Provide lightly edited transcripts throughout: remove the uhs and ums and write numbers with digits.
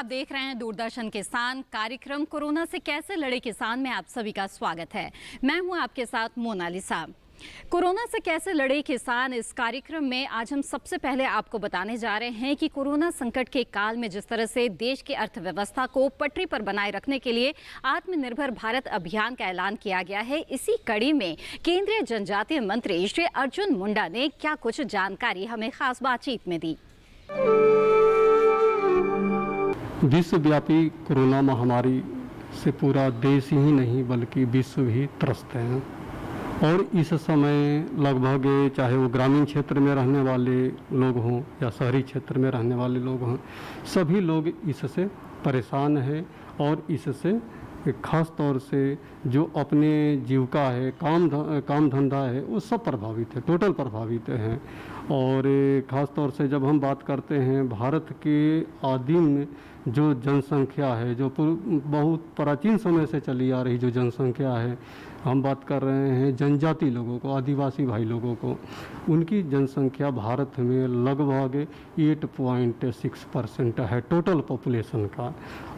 आप देख रहे हैं दूरदर्शन किसान कार्यक्रम कोरोना से कैसे लड़े किसान में आप सभी का स्वागत है। मैं हूं आपके साथ मोनालिसा। कोरोना से कैसे लड़े किसान इस कार्यक्रम में आज हम सबसे पहले आपको बताने जा रहे हैं कि कोरोना संकट के काल में जिस तरह से देश की अर्थव्यवस्था को पटरी पर बनाए रखने के लिए आत्मनिर्भर भारत अभियान का ऐलान किया गया है। इसी कड़ी में केंद्रीय जनजातीय मंत्री श्री अर्जुन मुंडा ने क्या कुछ जानकारी हमें खास बातचीत में दी। विश्वव्यापी कोरोना महामारी से पूरा देश ही नहीं बल्कि विश्व भी त्रस्त है और इस समय लगभग चाहे वो ग्रामीण क्षेत्र में रहने वाले लोग हों या शहरी क्षेत्र में रहने वाले लोग हों, सभी लोग इससे परेशान हैं और इससे खास तौर से जो अपने जीविका है, काम धंधा है, वो सब प्रभावित है, टोटल प्रभावित हैं। और ख़ास तौर से जब हम बात करते हैं भारत के आदिम जो जनसंख्या है, जो बहुत प्राचीन समय से चली आ रही जो जनसंख्या है, हम बात कर रहे हैं जनजाति लोगों को, आदिवासी भाई लोगों को, उनकी जनसंख्या भारत में लगभग 8.6% है टोटल पॉपुलेशन का।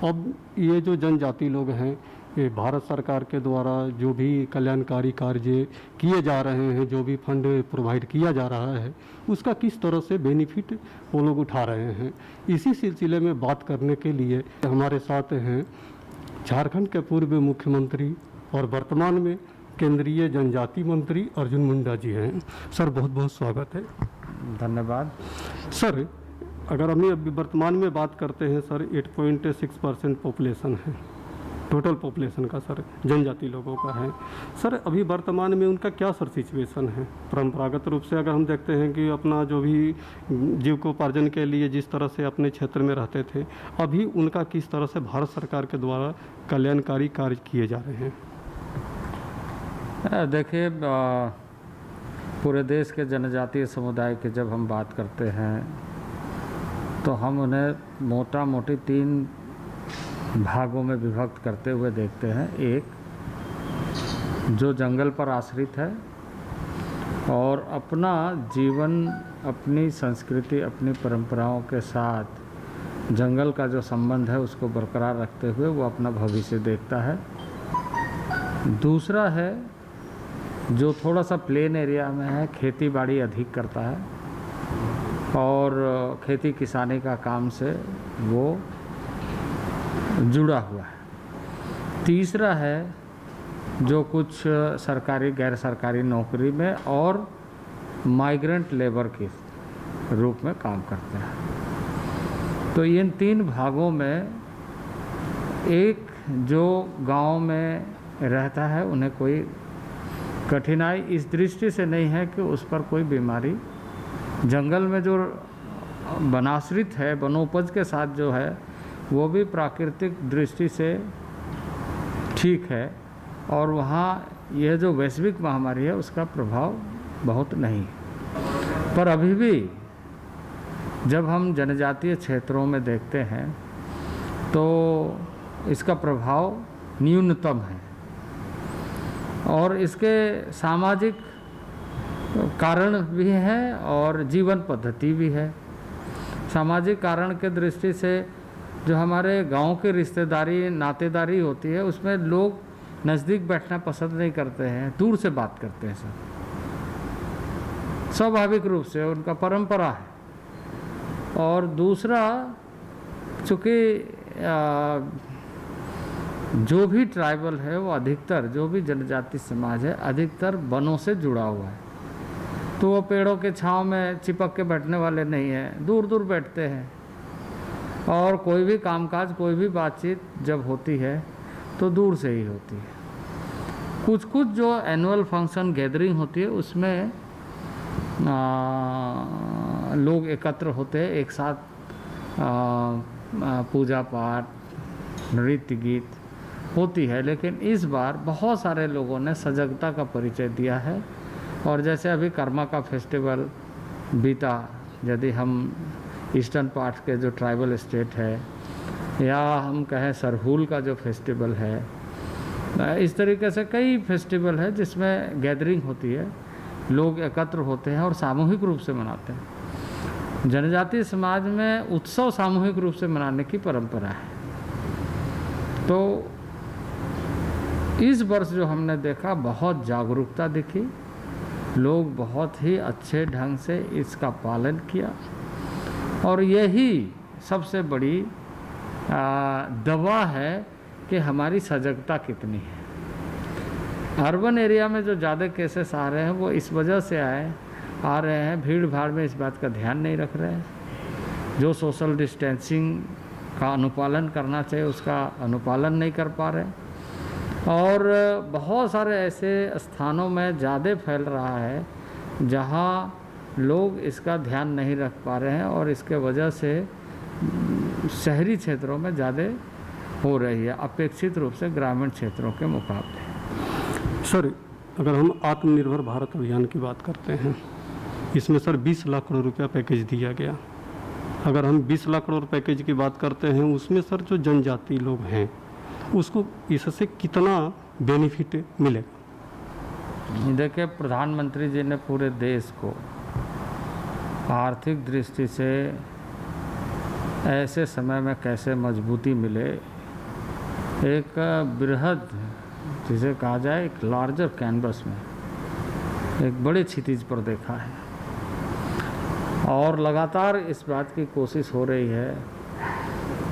अब ये जो जनजाति लोग हैं, ये भारत सरकार के द्वारा जो भी कल्याणकारी कार्य किए जा रहे हैं, जो भी फंड प्रोवाइड किया जा रहा है, उसका किस तरह से बेनिफिट वो लोग उठा रहे हैं, इसी सिलसिले में बात करने के लिए हमारे साथ हैं झारखंड के पूर्व मुख्यमंत्री और वर्तमान में केंद्रीय जनजाति मंत्री अर्जुन मुंडा जी हैं। सर बहुत बहुत स्वागत है। धन्यवाद। सर अगर हम अभी वर्तमान में बात करते हैं सर, 8.6% पॉपुलेशन है टोटल पॉपुलेशन का सर, जनजाति लोगों का है सर। अभी वर्तमान में उनका क्या सर सिचुएशन है? परंपरागत रूप से अगर हम देखते हैं कि अपना जो भी जीविकोपार्जन के लिए जिस तरह से अपने क्षेत्र में रहते थे, अभी उनका किस तरह से भारत सरकार के द्वारा कल्याणकारी कार्य किए जा रहे हैं? देखिए, पूरे देश के जनजातीय समुदाय की जब हम बात करते हैं तो हम उन्हें मोटा मोटी 3 भागों में विभक्त करते हुए देखते हैं। एक जो जंगल पर आश्रित है और अपना जीवन, अपनी संस्कृति, अपनी परंपराओं के साथ जंगल का जो संबंध है उसको बरकरार रखते हुए वो अपना भविष्य देखता है। दूसरा है जो थोड़ा सा प्लेन एरिया में है, खेती बाड़ी अधिक करता है और खेती किसानी का काम से वो जुड़ा हुआ है। तीसरा है जो कुछ सरकारी गैर सरकारी नौकरी में और माइग्रेंट लेबर के रूप में काम करते हैं। तो इन 3 भागों में एक जो गांव में रहता है उन्हें कोई कठिनाई इस दृष्टि से नहीं है कि उस पर कोई बीमारी, जंगल में जो वनाश्रित है, वनोपज के साथ जो है वो भी प्राकृतिक दृष्टि से ठीक है और वहाँ यह जो वैश्विक महामारी है उसका प्रभाव बहुत नहीं। पर अभी भी जब हम जनजातीय क्षेत्रों में देखते हैं तो इसका प्रभाव न्यूनतम है और इसके सामाजिक कारण भी हैं और जीवन पद्धति भी है। सामाजिक कारण के दृष्टि से जो हमारे गांव की रिश्तेदारी नातेदारी होती है उसमें लोग नज़दीक बैठना पसंद नहीं करते हैं, दूर से बात करते हैं सब, स्वाभाविक रूप से उनका परंपरा है। और दूसरा, चूँकि जो भी ट्राइबल है वो अधिकतर, जो भी जनजाति समाज है अधिकतर वनों से जुड़ा हुआ है, तो वो पेड़ों के छांव में चिपक के बैठने वाले नहीं हैं, दूर दूर बैठते हैं और कोई भी कामकाज, कोई भी बातचीत जब होती है तो दूर से ही होती है। कुछ कुछ जो एनुअल फंक्शन गैदरिंग होती है उसमें लोग एकत्र होते हैं, एक साथ पूजा पाठ, नृत्य गीत होती है। लेकिन इस बार बहुत सारे लोगों ने सजगता का परिचय दिया है और जैसे अभी कर्मा का फेस्टिवल बीता, यदि हम ईस्टर्न पार्ट के जो ट्राइबल स्टेट है या हम कहें सरहूल का जो फेस्टिवल है, इस तरीके से कई फेस्टिवल है जिसमें गैदरिंग होती है, लोग एकत्र होते हैं और सामूहिक रूप से मनाते हैं। जनजातीय समाज में उत्सव सामूहिक रूप से मनाने की परंपरा है। तो इस वर्ष जो हमने देखा, बहुत जागरूकता दिखी, लोग बहुत ही अच्छे ढंग से इसका पालन किया, और यही सबसे बड़ी दवा है कि हमारी सजगता कितनी है। अर्बन एरिया में जो ज़्यादा केसेस आ रहे हैं वो इस वजह से आ रहे हैं, भीड़ भाड़ में इस बात का ध्यान नहीं रख रहे हैं, जो सोशल डिस्टेंसिंग का अनुपालन करना चाहिए उसका अनुपालन नहीं कर पा रहे, और बहुत सारे ऐसे स्थानों में ज़्यादा फैल रहा है जहाँ लोग इसका ध्यान नहीं रख पा रहे हैं, और इसके वजह से शहरी क्षेत्रों में ज़्यादा हो रही है अपेक्षित रूप से ग्रामीण क्षेत्रों के मुकाबले। सर, अगर हम आत्मनिर्भर भारत अभियान की बात करते हैं, इसमें सर 20 लाख करोड़ रुपया पैकेज दिया गया। अगर हम 20 लाख करोड़ पैकेज की बात करते हैं, उसमें सर जो जनजाति लोग हैं उसको इससे कितना बेनिफिट मिलेगा? देखिए, प्रधानमंत्री जी ने पूरे देश को आर्थिक दृष्टि से ऐसे समय में कैसे मजबूती मिले, एक बृहद, जिसे कहा जाए एक लार्जर कैनवस में, एक बड़े क्षितिज पर देखा है, और लगातार इस बात की कोशिश हो रही है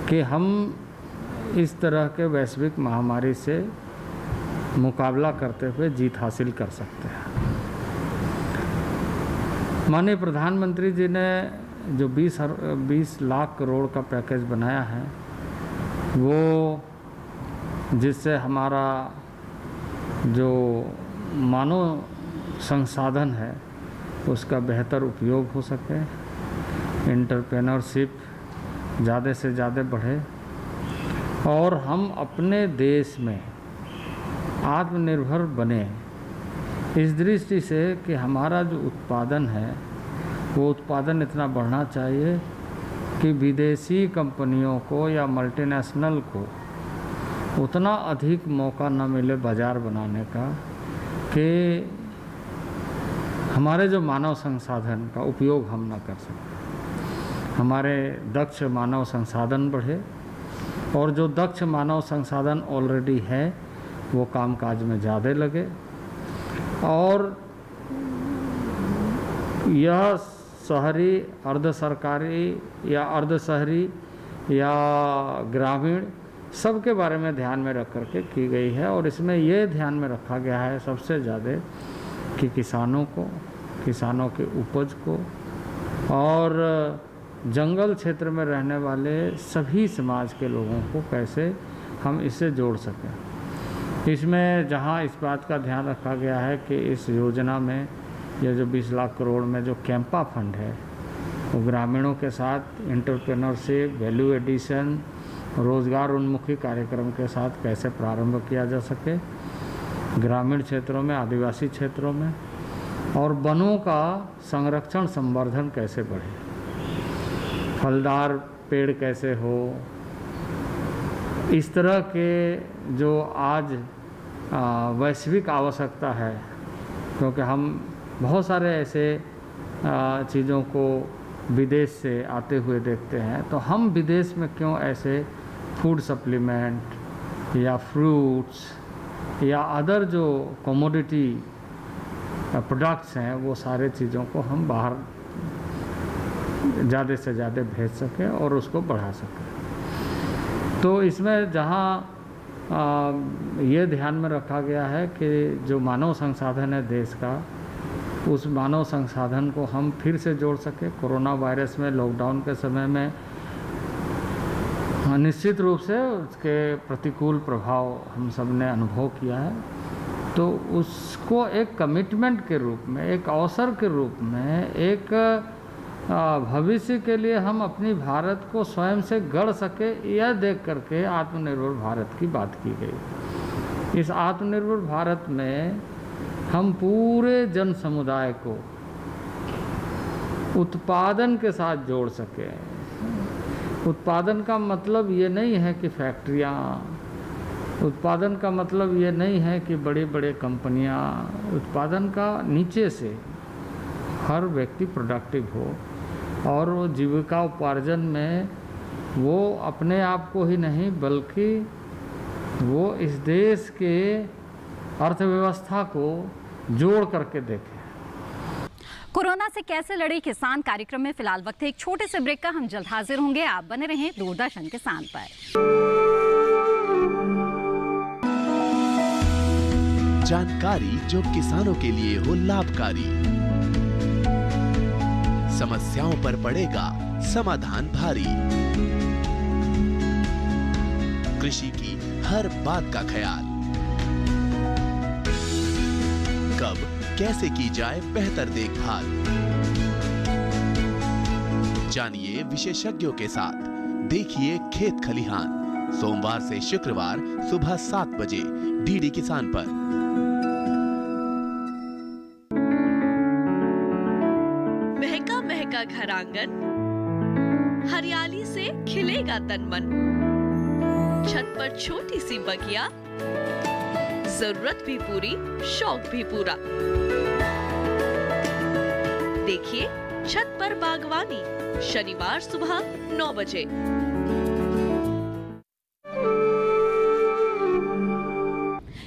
कि हम इस तरह के वैश्विक महामारी से मुकाबला करते हुए जीत हासिल कर सकते हैं। माननीय प्रधानमंत्री जी ने जो 20 लाख करोड़ का पैकेज बनाया है, वो जिससे हमारा जो मानव संसाधन है उसका बेहतर उपयोग हो सके, एंटरप्रेन्योरशिप ज़्यादा से ज़्यादा बढ़े, और हम अपने देश में आत्मनिर्भर बने, इस दृष्टि से कि हमारा जो उत्पादन है वो उत्पादन इतना बढ़ना चाहिए कि विदेशी कंपनियों को या मल्टीनेशनल को उतना अधिक मौका न मिले बाज़ार बनाने का कि हमारे जो मानव संसाधन का उपयोग हम ना कर सकें। हमारे दक्ष मानव संसाधन बढ़े, और जो दक्ष मानव संसाधन ऑलरेडी है वो कामकाज में ज़्यादा लगे, और यह शहरी, अर्ध सरकारी या अर्ध शहरी या ग्रामीण सबके बारे में ध्यान में रख करके की गई है। और इसमें ये ध्यान में रखा गया है सबसे ज़्यादा कि किसानों को, किसानों के उपज को, और जंगल क्षेत्र में रहने वाले सभी समाज के लोगों को कैसे हम इससे जोड़ सकें। इसमें जहां इस बात का ध्यान रखा गया है कि इस योजना में यह जो 20 लाख करोड़ में जो कैंपा फंड है वो ग्रामीणों के साथ एंटरप्रेन्योरशिप, वैल्यू एडिशन, रोज़गार उन्मुखी कार्यक्रम के साथ कैसे प्रारंभ किया जा सके ग्रामीण क्षेत्रों में, आदिवासी क्षेत्रों में, और वनों का संरक्षण संवर्धन कैसे बढ़े, फलदार पेड़ कैसे हो, इस तरह के जो आज वैश्विक आवश्यकता है, क्योंकि हम बहुत सारे ऐसे चीज़ों को विदेश से आते हुए देखते हैं, तो हम विदेश में क्यों ऐसे फूड सप्लीमेंट या फ्रूट्स या अदर जो कमोडिटी प्रोडक्ट्स हैं वो सारे चीज़ों को हम बाहर ज़्यादा से ज़्यादा भेज सकें और उसको बढ़ा सकें। तो इसमें जहाँ ये ध्यान में रखा गया है कि जो मानव संसाधन है देश का, उस मानव संसाधन को हम फिर से जोड़ सकें। कोरोना वायरस में, लॉकडाउन के समय में निश्चित रूप से उसके प्रतिकूल प्रभाव हम सब ने अनुभव किया है, तो उसको एक कमिटमेंट के रूप में, एक अवसर के रूप में, एक भविष्य के लिए हम अपनी भारत को स्वयं से गढ़ सके, यह देख करके आत्मनिर्भर भारत की बात की गई। इस आत्मनिर्भर भारत में हम पूरे जन समुदाय को उत्पादन के साथ जोड़ सके। उत्पादन का मतलब ये नहीं है कि फैक्ट्रियाँ, उत्पादन का मतलब ये नहीं है कि बड़ी बड़ी कंपनियाँ, उत्पादन का नीचे से हर व्यक्ति प्रोडक्टिव हो, और वो जीविका उपार्जन में वो अपने आप को ही नहीं बल्कि वो इस देश के अर्थव्यवस्था को जोड़ करके देखें। कोरोना से कैसे लड़े किसान कार्यक्रम में फिलहाल वक्त है एक छोटे से ब्रेक का। हम जल्द हाजिर होंगे। आप बने रहें दूरदर्शन किसान पर। जानकारी जो किसानों के लिए हो लाभकारी, समस्याओं पर पड़ेगा समाधान भारी, कृषि की हर बात का ख्याल, कब कैसे की जाए बेहतर देखभाल। जानिए विशेषज्ञों के साथ, देखिए खेत खलिहान, सोमवार से शुक्रवार सुबह 7 बजे डीडी किसान पर। महका महका घर आंगन, हरियाली से खिलेगा तन मन, छत पर छोटी सी बगिया, जरूरत भी पूरी शौक भी पूरा। देखिए छत पर बागवानी, शनिवार सुबह 9 बजे।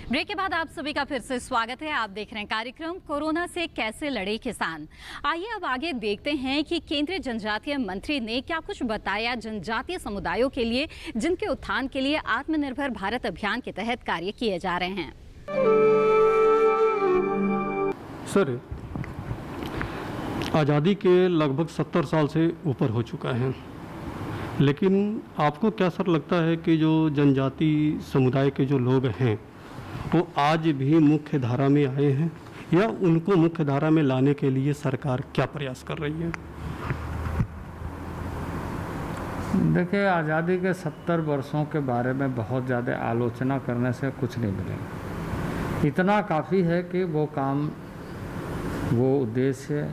ब्रेक के बाद आप सभी का फिर से स्वागत है। आप देख रहे हैं कार्यक्रम कोरोना से कैसे लड़े किसान। आइए अब आगे देखते हैं कि केंद्रीय जनजातीय मंत्री ने क्या कुछ बताया जनजातीय समुदायों के लिए, जिनके उत्थान के लिए आत्मनिर्भर भारत अभियान के तहत कार्य किए जा रहे हैं। सर, आज़ादी के लगभग 70 साल से ऊपर हो चुका है, लेकिन आपको क्या सर लगता है कि जो जनजाति समुदाय के जो लोग हैं वो आज भी मुख्य धारा में आए हैं, या उनको मुख्य धारा में लाने के लिए सरकार क्या प्रयास कर रही है? देखिए, आज़ादी के 70 वर्षों के बारे में बहुत ज़्यादा आलोचना करने से कुछ नहीं मिलेगा। इतना काफ़ी है कि वो काम, वो उद्देश्य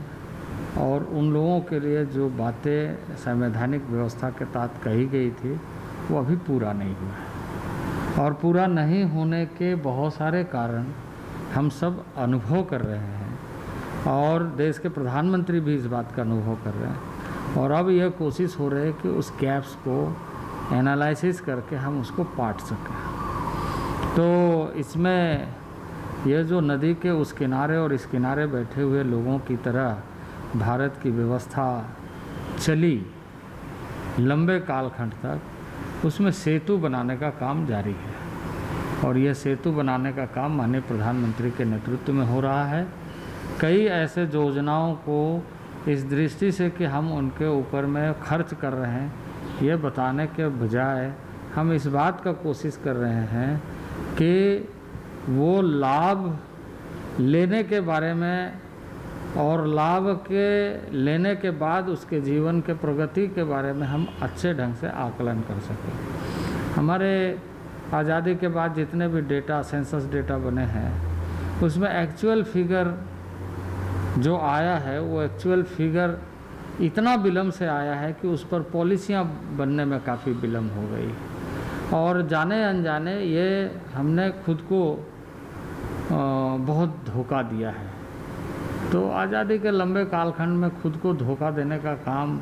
और उन लोगों के लिए जो बातें संवैधानिक व्यवस्था के तहत कही गई थी वो अभी पूरा नहीं हुआ है। और पूरा नहीं होने के बहुत सारे कारण हम सब अनुभव कर रहे हैं और देश के प्रधानमंत्री भी इस बात का अनुभव कर रहे हैं। और अब यह कोशिश हो रही है कि उस गैप्स को एनालिसिस करके हम उसको पाट सकें। तो इसमें यह जो नदी के उस किनारे और इस किनारे बैठे हुए लोगों की तरह भारत की व्यवस्था चली लंबे कालखंड तक, उसमें सेतु बनाने का काम जारी है। और यह सेतु बनाने का काम माननीय प्रधानमंत्री के नेतृत्व में हो रहा है। कई ऐसे योजनाओं को इस दृष्टि से कि हम उनके ऊपर में खर्च कर रहे हैं, ये बताने के बजाय हम इस बात का कोशिश कर रहे हैं कि वो लाभ लेने के बारे में और लाभ के लेने के बाद उसके जीवन के प्रगति के बारे में हम अच्छे ढंग से आकलन कर सकें। हमारे आज़ादी के बाद जितने भी डेटा, सेंसस डेटा बने हैं, उसमें एक्चुअल फिगर जो आया है वो एक्चुअल फिगर इतना विलम्ब से आया है कि उस पर पॉलिसियाँ बनने में काफ़ी विलम्ब हो गई। और जाने अनजाने ये हमने खुद को बहुत धोखा दिया है। तो आज़ादी के लंबे कालखंड में खुद को धोखा देने का काम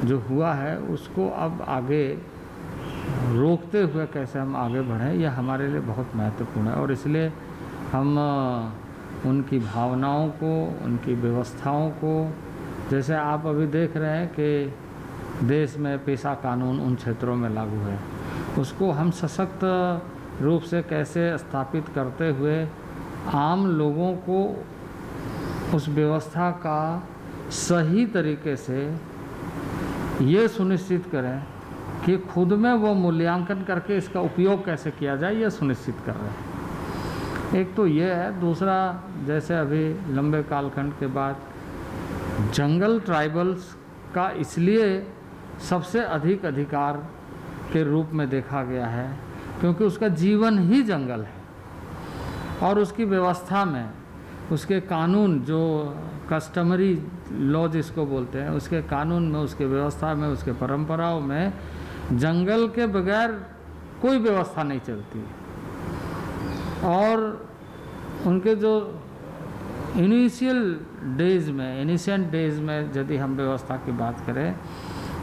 जो हुआ है, उसको अब आगे रोकते हुए कैसे हम आगे बढ़ें, यह हमारे लिए बहुत महत्वपूर्ण है। और इसलिए हम उनकी भावनाओं को, उनकी व्यवस्थाओं को, जैसे आप अभी देख रहे हैं कि देश में पेशा कानून उन क्षेत्रों में लागू है, उसको हम सशक्त रूप से कैसे स्थापित करते हुए आम लोगों को उस व्यवस्था का सही तरीके से ये सुनिश्चित करें कि खुद में वो मूल्यांकन करके इसका उपयोग कैसे किया जाए, ये सुनिश्चित कर रहे हैं। एक तो ये है। दूसरा, जैसे अभी लंबे कालखंड के बाद जंगल ट्राइबल्स का इसलिए सबसे अधिक अधिकार के रूप में देखा गया है क्योंकि उसका जीवन ही जंगल है और उसकी व्यवस्था में, उसके कानून जो कस्टमरी लॉ जिसको बोलते हैं, उसके कानून में, उसके व्यवस्था में, उसके परंपराओं में जंगल के बगैर कोई व्यवस्था नहीं चलती। और उनके जो इनिशिएंट डेज में यदि हम व्यवस्था की बात करें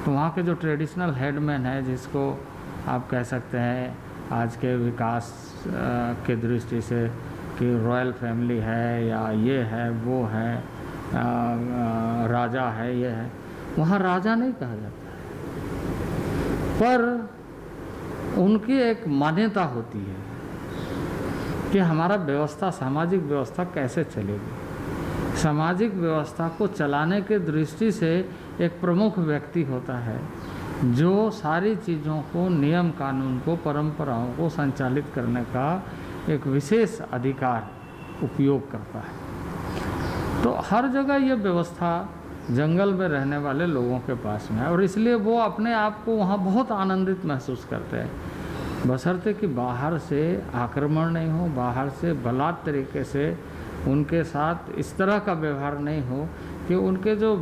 तो वहाँ के जो ट्रेडिशनल हेडमैन है, जिसको आप कह सकते हैं आज के विकास के दृष्टि से कि रॉयल फैमिली है या ये है वो है, राजा है ये है, वहाँ राजा नहीं कहा जाता है, पर उनकी एक मान्यता होती है कि हमारा व्यवस्था, सामाजिक व्यवस्था कैसे चलेगी। सामाजिक व्यवस्था को चलाने के दृष्टि से एक प्रमुख व्यक्ति होता है जो सारी चीज़ों को, नियम कानून को, परंपराओं को संचालित करने का एक विशेष अधिकार उपयोग करता है। तो हर जगह ये व्यवस्था जंगल में रहने वाले लोगों के पास में है और इसलिए वो अपने आप को वहाँ बहुत आनंदित महसूस करते हैं, बशर्ते कि बाहर से आक्रमण नहीं हो, बाहर से बलात् तरीके से उनके साथ इस तरह का व्यवहार नहीं हो कि उनके जो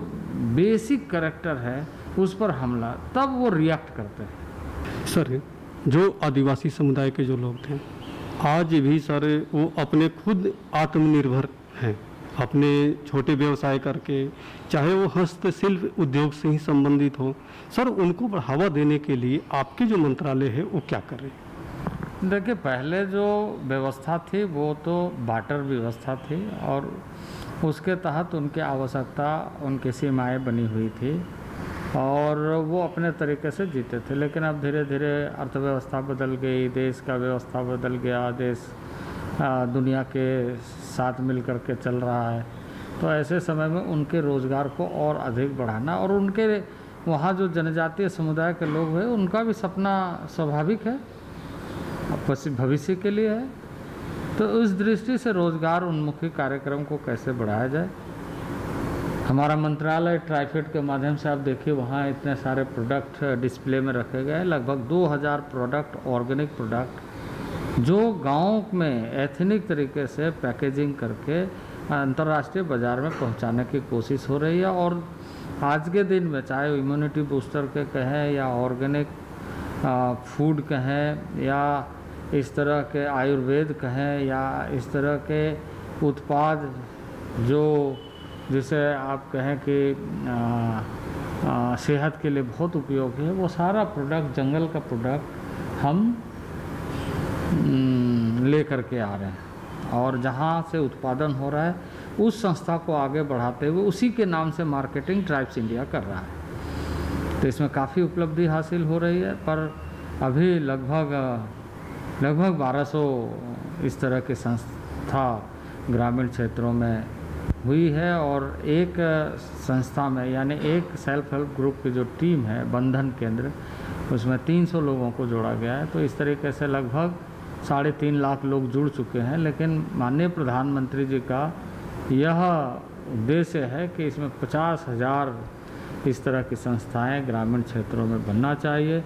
बेसिक कैरेक्टर है उस पर हमला, तब वो रिएक्ट करते हैं। सर, जो आदिवासी समुदाय के जो लोग थे आज भी सर वो अपने खुद आत्मनिर्भर हैं, अपने छोटे व्यवसाय करके, चाहे वो हस्तशिल्प उद्योग से ही संबंधित हो। सर, उनको बढ़ावा देने के लिए आपके जो मंत्रालय है वो क्या कर रहे हैं? देखिए, पहले जो व्यवस्था थी वो तो बार्टर व्यवस्था थी और उसके तहत उनकी आवश्यकता, उनकी सीमाएं बनी हुई थी और वो अपने तरीके से जीते थे। लेकिन अब धीरे धीरे अर्थव्यवस्था बदल गई, देश का व्यवस्था बदल गया, देश दुनिया के साथ मिल कर के चल रहा है। तो ऐसे समय में उनके रोज़गार को और अधिक बढ़ाना और उनके वहाँ जो जनजातीय समुदाय के लोग हैं उनका भी सपना स्वाभाविक है, भविष्य के लिए है। तो उस दृष्टि से रोज़गार उन्मुखी कार्यक्रम को कैसे बढ़ाया जाए। हमारा मंत्रालय ट्राइफेड के माध्यम से आप देखिए वहाँ इतने सारे प्रोडक्ट डिस्प्ले में रखे गए, लगभग 2000 प्रोडक्ट, ऑर्गेनिक प्रोडक्ट जो गाँव में एथनिक तरीके से पैकेजिंग करके अंतर्राष्ट्रीय बाज़ार में पहुँचाने की कोशिश हो रही है। और आज के दिन में चाहे इम्यूनिटी बूस्टर के कहें या ऑर्गेनिक फूड कहें या इस तरह के आयुर्वेद कहें या इस तरह के उत्पाद जो जिसे आप कहें कि सेहत के लिए बहुत उपयोगी है, वो सारा प्रोडक्ट, जंगल का प्रोडक्ट हम ले करके आ रहे हैं और जहाँ से उत्पादन हो रहा है उस संस्था को आगे बढ़ाते हुए उसी के नाम से मार्केटिंग ट्राइब्स इंडिया कर रहा है। तो इसमें काफ़ी उपलब्धि हासिल हो रही है, पर अभी लगभग 1200 इस तरह की संस्था ग्रामीण क्षेत्रों में हुई है और एक संस्था में यानी एक सेल्फ हेल्प ग्रुप की जो टीम है बंधन केंद्र, उसमें 300 लोगों को जोड़ा गया है। तो इस तरीके से लगभग 3.5 लाख लोग जुड़ चुके हैं। लेकिन माननीय प्रधानमंत्री जी का यह उद्देश्य है कि इसमें 50,000 इस तरह की संस्थाएं ग्रामीण क्षेत्रों में बनना चाहिए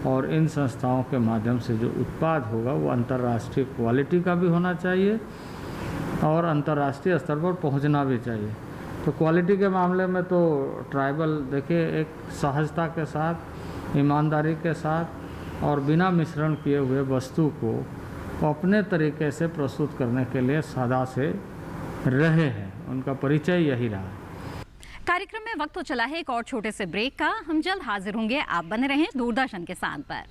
और इन संस्थाओं के माध्यम से जो उत्पाद होगा वो अंतर्राष्ट्रीय क्वालिटी का भी होना चाहिए और अंतर्राष्ट्रीय स्तर पर पहुंचना भी चाहिए। तो क्वालिटी के मामले में तो ट्राइबल देखिए एक सहजता के साथ, ईमानदारी के साथ और बिना मिश्रण किए हुए वस्तु को अपने तरीके से प्रस्तुत करने के लिए सदा से रहे हैं, उनका परिचय यही रहा है। कार्यक्रम में वक्त तो चला है एक और छोटे से ब्रेक का। हम जल्द हाजिर होंगे, आप बने रहें दूरदर्शन के साथ पर।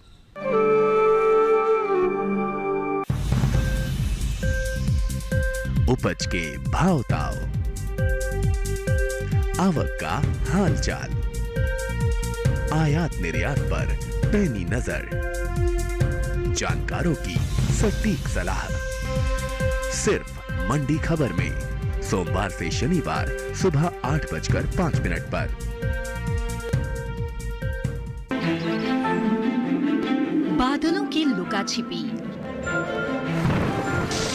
उपज के भाव ताव, आवक का हाल चाल, आयात निर्यात पर पैनी नजर, जानकारों की सटीक सलाह, सिर्फ मंडी खबर में सोमवार से शनिवार सुबह 8:05 पर। बादलों की लुका छिपी,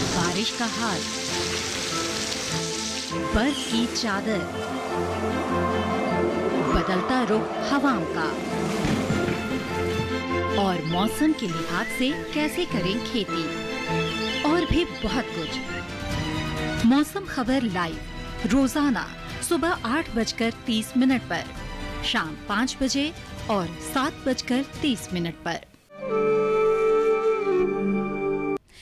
बारिश का हाल, बर्फ की चादर, बदलता रुख हवाओं का और मौसम के लिहाज से कैसे करें खेती और भी बहुत कुछ। मौसम खबर लाइव रोजाना सुबह 8:30 पर, शाम 5 बजे और 7:30 पर।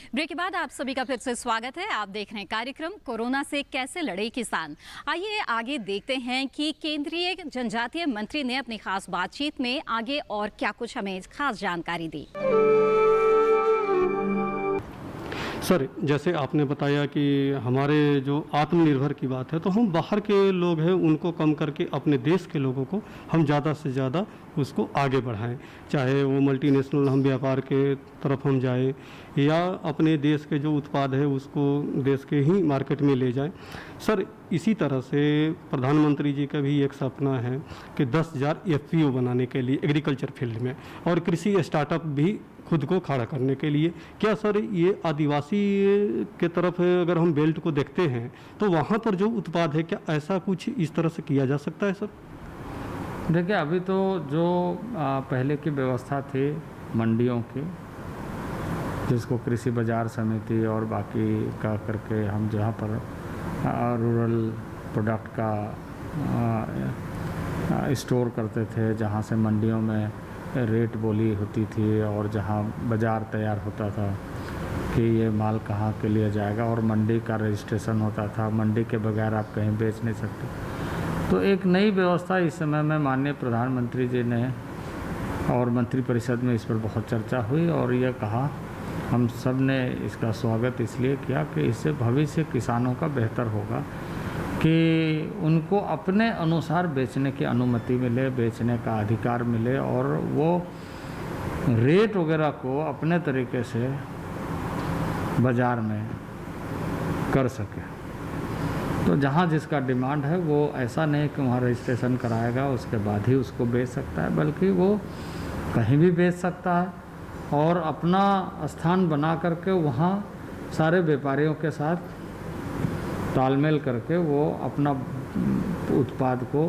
ब्रेक के बाद आप सभी का फिर से स्वागत है। आप देख रहे हैं कार्यक्रम कोरोना से कैसे लड़े किसान। आइए आगे देखते हैं कि केंद्रीय जनजातीय मंत्री ने अपनी खास बातचीत में आगे और क्या कुछ हमें खास जानकारी दी। सर, जैसे आपने बताया कि हमारे जो आत्मनिर्भर की बात है, तो हम बाहर के लोग हैं उनको कम करके अपने देश के लोगों को हम ज़्यादा से ज़्यादा उसको आगे बढ़ाएं, चाहे वो मल्टीनेशनल हम व्यापार के तरफ हम जाएं या अपने देश के जो उत्पाद है उसको देश के ही मार्केट में ले जाएं। सर, इसी तरह से प्रधानमंत्री जी का भी एक सपना है कि 10,000 FPO बनाने के लिए एग्रीकल्चर फील्ड में और कृषि स्टार्टअप भी खुद को खड़ा करने के लिए। क्या सर ये आदिवासी के तरफ अगर हम बेल्ट को देखते हैं तो वहाँ पर जो उत्पाद है, क्या ऐसा कुछ इस तरह से किया जा सकता है सर? देखिए, अभी तो जो पहले की व्यवस्था थी मंडियों की, जिसको कृषि बाजार समिति और बाकी का करके हम जहाँ पर रूरल प्रोडक्ट का स्टोर करते थे, जहाँ से मंडियों में रेट बोली होती थी और जहाँ बाज़ार तैयार होता था कि ये माल कहाँ के लिए जाएगा और मंडी का रजिस्ट्रेशन होता था, मंडी के बगैर आप कहीं बेच नहीं सकते। तो एक नई व्यवस्था इस समय में माननीय प्रधानमंत्री जी ने और मंत्रिपरिषद में इस पर बहुत चर्चा हुई और ये कहा, हम सब ने इसका स्वागत इसलिए किया कि इससे भविष्य किसानों का बेहतर होगा कि उनको अपने अनुसार बेचने की अनुमति मिले, बेचने का अधिकार मिले और वो रेट वगैरह को अपने तरीके से बाज़ार में कर सके। तो जहाँ जिसका डिमांड है वो ऐसा नहीं कि वहाँ रजिस्ट्रेशन कराएगा उसके बाद ही उसको बेच सकता है, बल्कि वो कहीं भी बेच सकता है और अपना स्थान बना करके वहाँ सारे व्यापारियों के साथ तालमेल करके वो अपना उत्पाद को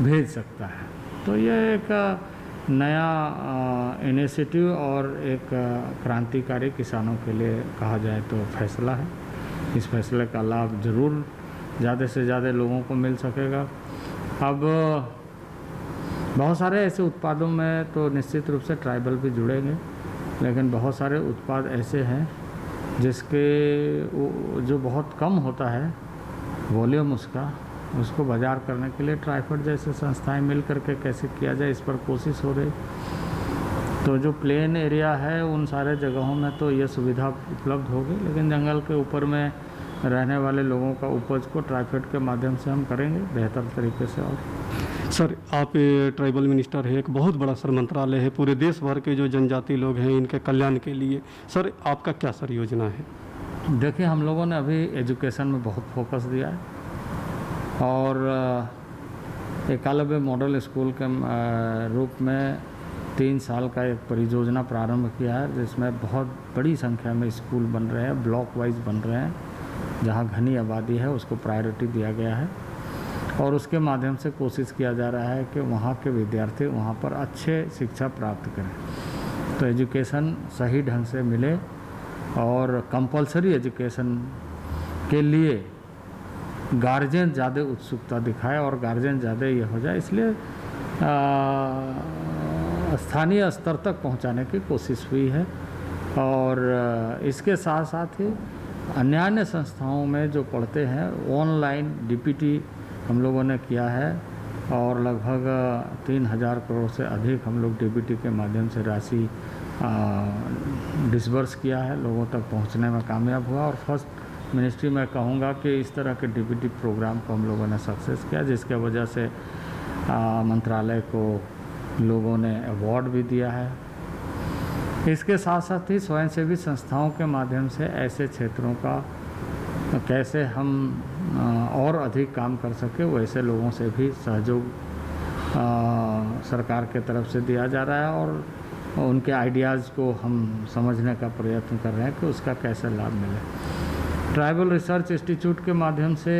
भेज सकता है। तो ये एक नया इनिशिएटिव और एक क्रांतिकारी किसानों के लिए कहा जाए तो फैसला है। इस फैसले का लाभ ज़रूर ज़्यादा से ज़्यादा लोगों को मिल सकेगा। अब बहुत सारे ऐसे उत्पादों में तो निश्चित रूप से ट्राइबल भी जुड़ेंगे, लेकिन बहुत सारे उत्पाद ऐसे हैं जिसके जो बहुत कम होता है वॉल्यूम उसको बाज़ार करने के लिए ट्राइफेड जैसे संस्थाएं मिल करके कैसे किया जाए, इस पर कोशिश हो रही। तो जो प्लेन एरिया है उन सारे जगहों में तो ये सुविधा उपलब्ध होगी, लेकिन जंगल के ऊपर में रहने वाले लोगों का उपज को ट्राइफेड के माध्यम से हम करेंगे बेहतर तरीके से। और सर, आप ट्राइबल मिनिस्टर है, एक बहुत बड़ा सर मंत्रालय है, पूरे देश भर के जो जनजाति लोग हैं इनके कल्याण के लिए सर आपका क्या सर योजना है? देखिए, हम लोगों ने अभी एजुकेशन में बहुत फोकस दिया है और एकलव्य मॉडल स्कूल के रूप में 3 साल का एक परियोजना प्रारंभ किया है, जिसमें बहुत बड़ी संख्या में स्कूल बन रहे हैं, ब्लॉक वाइज बन रहे हैं। जहाँ घनी आबादी है उसको प्रायोरिटी दिया गया है और उसके माध्यम से कोशिश किया जा रहा है कि वहाँ के विद्यार्थी वहाँ पर अच्छे शिक्षा प्राप्त करें, तो एजुकेशन सही ढंग से मिले और कंपलसरी एजुकेशन के लिए गार्जियन ज़्यादा उत्सुकता दिखाए और गार्जियन ज़्यादा ये हो जाए, इसलिए स्थानीय स्तर तक पहुंचाने की कोशिश हुई है। और इसके साथ साथ ही अन्य संस्थाओं में जो पढ़ते हैं ऑनलाइन डीपीटी हम लोगों ने किया है और लगभग 3,000 करोड़ से अधिक हम लोग डीबीटी के माध्यम से राशि डिसबर्स किया है, लोगों तक पहुंचने में कामयाब हुआ। और फर्स्ट मिनिस्ट्री में कहूँगा कि इस तरह के डीबीटी प्रोग्राम को हम लोगों ने सक्सेस किया, जिसके वजह से मंत्रालय को लोगों ने अवार्ड भी दिया है। इसके साथ साथ ही स्वयंसेवी संस्थाओं के माध्यम से ऐसे क्षेत्रों का कैसे हम और अधिक काम कर सके, वैसे लोगों से भी सहयोग सरकार के तरफ से दिया जा रहा है और उनके आइडियाज़ को हम समझने का प्रयत्न कर रहे हैं कि उसका कैसे लाभ मिले। ट्राइबल रिसर्च इंस्टीट्यूट के माध्यम से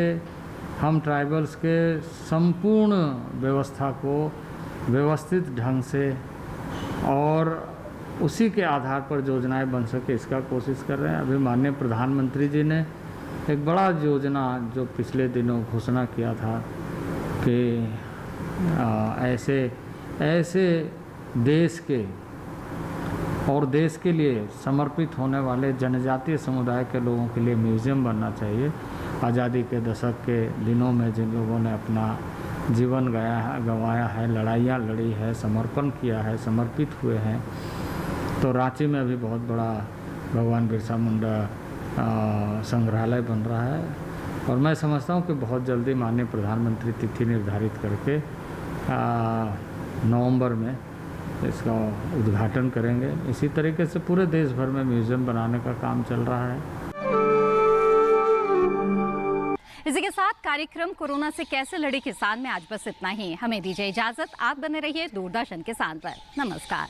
हम ट्राइबल्स के संपूर्ण व्यवस्था को व्यवस्थित ढंग से और उसी के आधार पर योजनाएं बन सके इसका कोशिश कर रहे हैं। अभी माननीय प्रधानमंत्री जी ने एक बड़ा योजना जो पिछले दिनों घोषणा किया था कि ऐसे देश के और देश के लिए समर्पित होने वाले जनजातीय समुदाय के लोगों के लिए म्यूज़ियम बनना चाहिए। आज़ादी के दशक के दिनों में जिन लोगों ने अपना जीवन गंवाया है, लड़ाइयाँ लड़ी है, समर्पण किया है, समर्पित हुए हैं, तो रांची में भी बहुत बड़ा भगवान बिरसा मुंडा संग्रहालय बन रहा है। और मैं समझता हूँ कि बहुत जल्दी माननीय प्रधानमंत्री तिथि निर्धारित करके नवंबर में इसका उद्घाटन करेंगे। इसी तरीके से पूरे देश भर में म्यूज़ियम बनाने का काम चल रहा है। इसी के साथ कार्यक्रम कोरोना से कैसे लड़े किसान में आज बस इतना ही। हमें दीजिए इजाजत। आप बने रहिए दूरदर्शन किसान पर। नमस्कार।